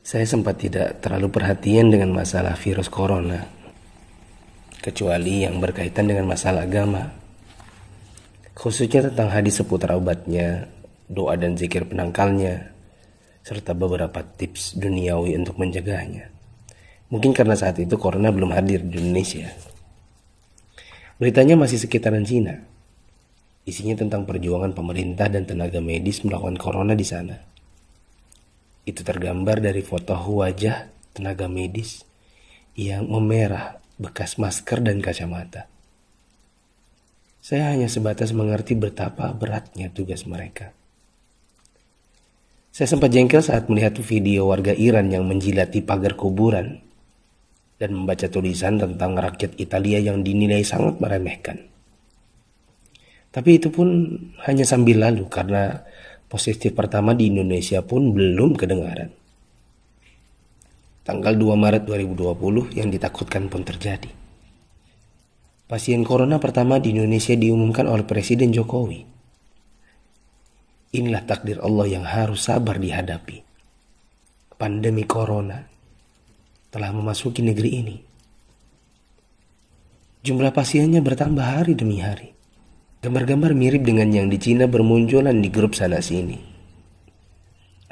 Saya sempat tidak terlalu perhatian dengan masalah virus corona, kecuali yang berkaitan dengan masalah agama, khususnya tentang hadis seputar obatnya, doa dan zikir penangkalnya, serta beberapa tips duniawi untuk mencegahnya. Mungkin karena saat itu corona belum hadir di Indonesia. Beritanya masih sekitaran Cina. Isinya tentang perjuangan pemerintah dan tenaga medis melawan corona di sana. Itu tergambar dari foto wajah tenaga medis yang memerah bekas masker dan kacamata. Saya hanya sebatas mengerti betapa beratnya tugas mereka. Saya sempat jengkel saat melihat video warga Iran yang menjilati pagar kuburan dan membaca tulisan tentang rakyat Italia yang dinilai sangat meremehkan. Tapi itu pun hanya sambil lalu karena positif pertama di Indonesia pun belum kedengaran. Tanggal 2 Maret 2020 yang ditakutkan pun terjadi. Pasien corona pertama di Indonesia diumumkan oleh Presiden Jokowi. Inilah takdir Allah yang harus sabar dihadapi. Pandemi corona telah memasuki negeri ini. Jumlah pasiennya bertambah hari demi hari. Gambar-gambar mirip dengan yang di Cina bermunculan di grup sana sini.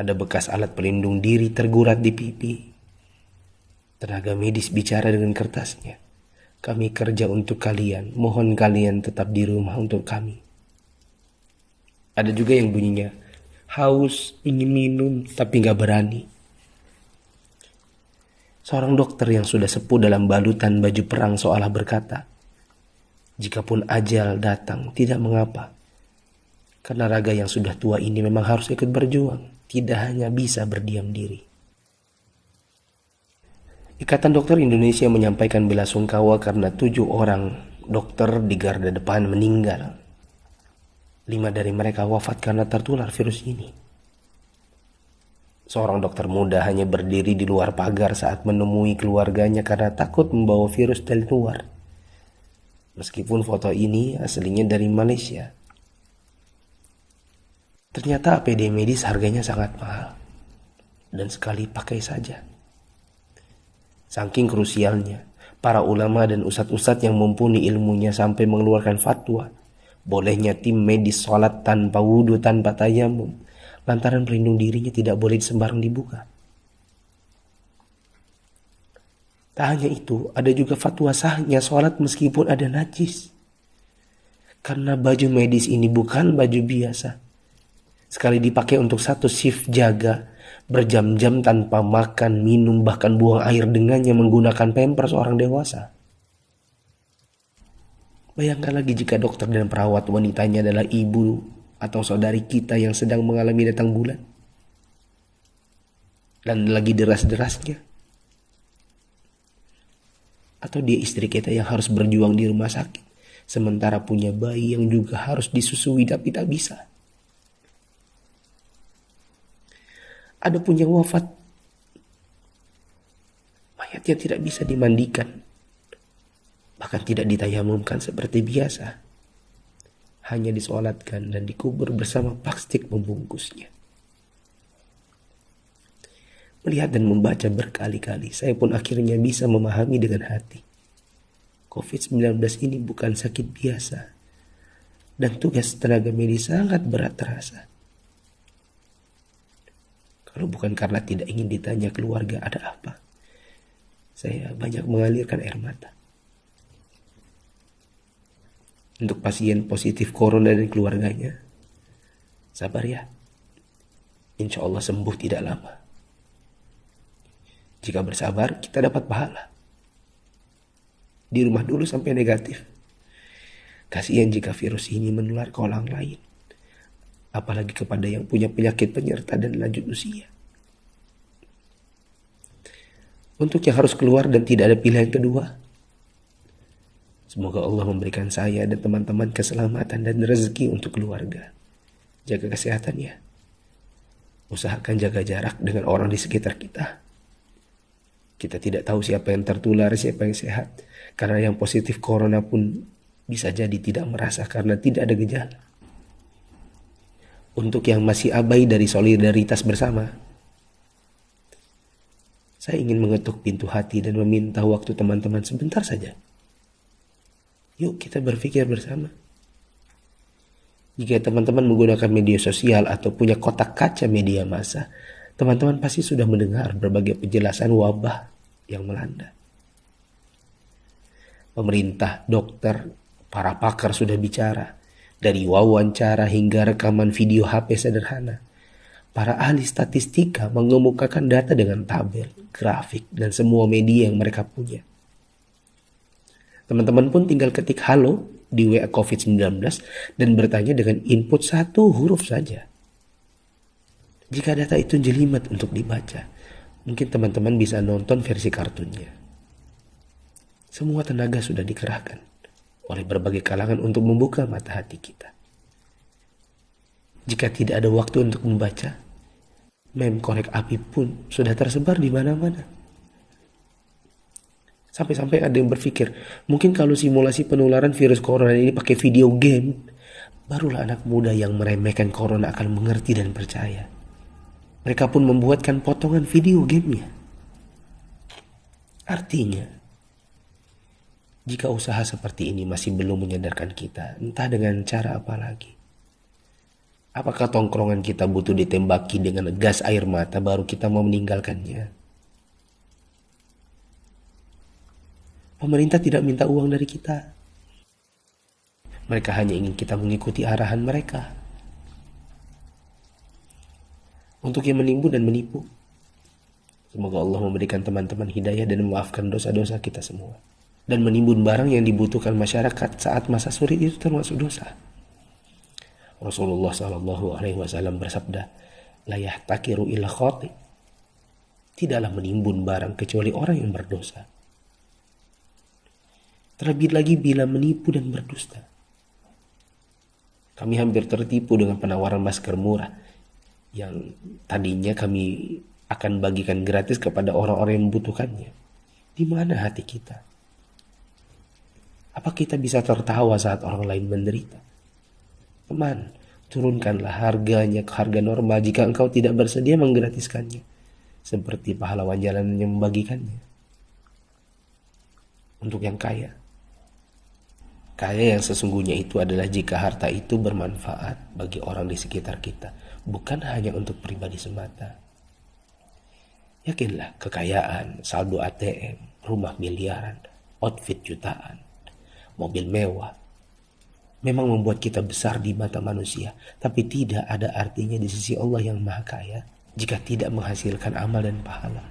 Ada bekas alat pelindung diri tergurat di pipi. Tenaga medis bicara dengan kertasnya. Kami kerja untuk kalian, mohon kalian tetap di rumah untuk kami. Ada juga yang bunyinya, haus, ingin minum, tapi gak berani. Seorang dokter yang sudah sepuh dalam balutan baju perang seolah berkata, jikapun ajal datang, tidak mengapa. Karena raga yang sudah tua ini memang harus ikut berjuang, tidak hanya bisa berdiam diri. Ikatan Dokter Indonesia menyampaikan bela sungkawa karena 7 orang dokter di garda depan meninggal. 5 dari mereka wafat karena tertular virus ini. Seorang dokter muda hanya berdiri di luar pagar saat menemui keluarganya karena takut membawa virus dari luar. Meskipun foto ini aslinya dari Malaysia. Ternyata APD medis harganya sangat mahal. Dan sekali pakai saja. Saking krusialnya, para ulama dan ustadz-ustadz yang mumpuni ilmunya sampai mengeluarkan fatwa. Bolehnya tim medis sholat tanpa wudhu, tanpa tayamum. Lantaran pelindung dirinya tidak boleh sembarang dibuka. Tak hanya itu, ada juga fatwa sahnya sholat meskipun ada najis. Karena baju medis ini bukan baju biasa. Sekali dipakai untuk satu shift jaga, berjam-jam tanpa makan, minum, bahkan buang air dengannya menggunakan pampers orang dewasa. Bayangkan lagi jika dokter dan perawat wanitanya adalah ibu atau saudari kita yang sedang mengalami datang bulan. Dan lagi deras-derasnya. Atau dia istri kita yang harus berjuang di rumah sakit. Sementara punya bayi yang juga harus disusui tapi tak bisa. Ada pun yang wafat. Mayatnya tidak bisa dimandikan. Bahkan tidak ditayamumkan seperti biasa. Hanya disolatkan dan dikubur bersama plastik membungkusnya. Melihat dan membaca berkali-kali, saya pun akhirnya bisa memahami dengan hati. COVID-19 ini bukan sakit biasa. Dan tugas tenaga medis sangat berat terasa. Kalau bukan karena tidak ingin ditanya keluarga ada apa, saya banyak mengalirkan air mata. Untuk pasien positif corona dan keluarganya, sabar ya. Insya Allah sembuh tidak lama. Jika bersabar, kita dapat pahala. Di rumah dulu sampai negatif. Kasihan jika virus ini menular ke orang lain. Apalagi kepada yang punya penyakit penyerta dan lanjut usia. Untuk yang harus keluar dan tidak ada pilihan kedua, semoga Allah memberikan saya dan teman-teman keselamatan dan rezeki untuk keluarga. Jaga kesehatan ya. Usahakan jaga jarak dengan orang di sekitar kita. Kita tidak tahu siapa yang tertular, siapa yang sehat. Karena yang positif corona pun bisa jadi tidak merasa karena tidak ada gejala. Untuk yang masih abai dari solidaritas bersama, Saya ingin mengetuk pintu hati dan meminta waktu teman-teman sebentar saja. Yuk kita berpikir bersama. Jika teman-teman menggunakan media sosial atau punya kotak kaca media massa, teman-teman pasti sudah mendengar berbagai penjelasan wabah yang melanda. Pemerintah, dokter, para pakar sudah bicara, dari wawancara hingga rekaman video HP sederhana. Para ahli statistika mengemukakan data dengan tabel, grafik, dan semua media yang mereka punya. Teman-teman pun tinggal ketik halo di WA COVID-19 dan bertanya dengan input satu huruf saja. Jika data itu jelimet untuk dibaca, mungkin teman-teman bisa nonton versi kartunnya. Semua tenaga sudah dikerahkan oleh berbagai kalangan untuk membuka mata hati kita. Jika tidak ada waktu untuk membaca, meme korek api pun sudah tersebar di mana-mana. Sampai-sampai ada yang berpikir, mungkin kalau simulasi penularan virus corona ini pakai video game, barulah anak muda yang meremehkan corona akan mengerti dan percaya. Mereka pun membuatkan potongan video gamenya. Artinya, jika usaha seperti ini masih belum menyadarkan kita, entah dengan cara apa lagi. Apakah tongkrongan kita butuh ditembaki dengan gas air mata baru kita mau meninggalkannya? Pemerintah tidak minta uang dari kita. Mereka hanya ingin kita mengikuti arahan mereka. Untuk yang menimbun dan menipu. Semoga Allah memberikan teman-teman hidayah dan memaafkan dosa-dosa kita semua. Dan menimbun barang yang dibutuhkan masyarakat saat masa sulit itu termasuk dosa. Rasulullah SAW bersabda, "La yahtakiru illa khati." Tidaklah menimbun barang kecuali orang yang berdosa. Terlebih lagi bila menipu dan berdusta. Kami hampir tertipu dengan penawaran masker murah yang tadinya kami akan bagikan gratis kepada orang-orang yang membutuhkannya. Di mana hati kita? Apa kita bisa tertawa saat orang lain menderita? Teman, turunkanlah harganya ke harga normal jika engkau tidak bersedia menggratiskannya. Seperti pahlawan jalanan yang membagikannya. Untuk yang kaya. Kaya yang sesungguhnya itu adalah jika harta itu bermanfaat bagi orang di sekitar kita, bukan hanya untuk pribadi semata. Yakinlah, kekayaan, saldo ATM, rumah miliaran, outfit jutaan, mobil mewah, memang membuat kita besar di mata manusia, tapi tidak ada artinya di sisi Allah yang Maha Kaya jika tidak menghasilkan amal dan pahala.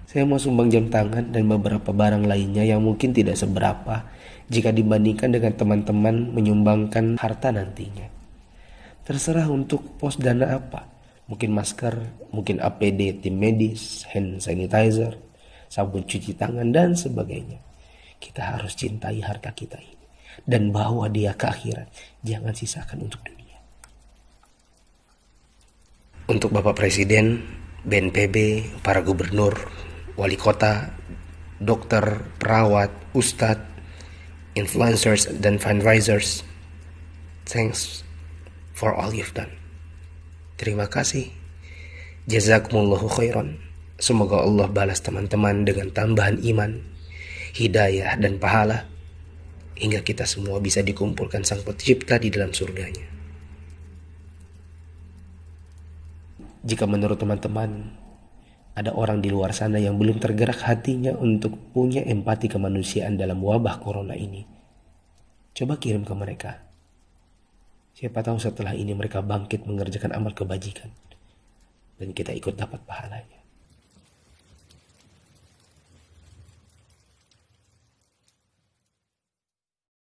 Saya mau sumbang jam tangan dan beberapa barang lainnya yang mungkin tidak seberapa jika dibandingkan dengan teman-teman menyumbangkan harta nantinya. Terserah untuk pos dana apa. Mungkin masker, mungkin APD tim medis, hand sanitizer, sabun cuci tangan, dan sebagainya. Kita harus cintai harta kita ini dan bawa dia ke akhirat. Jangan sisakan untuk dunia. Untuk Bapak Presiden, BNPB, para gubernur, wali kota, dokter, perawat, ustadz, influencers, dan fundraisers, thanks for all you've done. Terima kasih. Jazakumullahu khairan. Semoga Allah balas teman-teman dengan tambahan iman, hidayah, dan pahala, hingga kita semua bisa dikumpulkan Sang Pencipta di dalam surganya. Jika menurut teman-teman ada orang di luar sana yang belum tergerak hatinya untuk punya empati kemanusiaan dalam wabah corona ini, coba kirim ke mereka. Siapa tahu setelah ini mereka bangkit mengerjakan amal kebajikan dan kita ikut dapat pahalanya.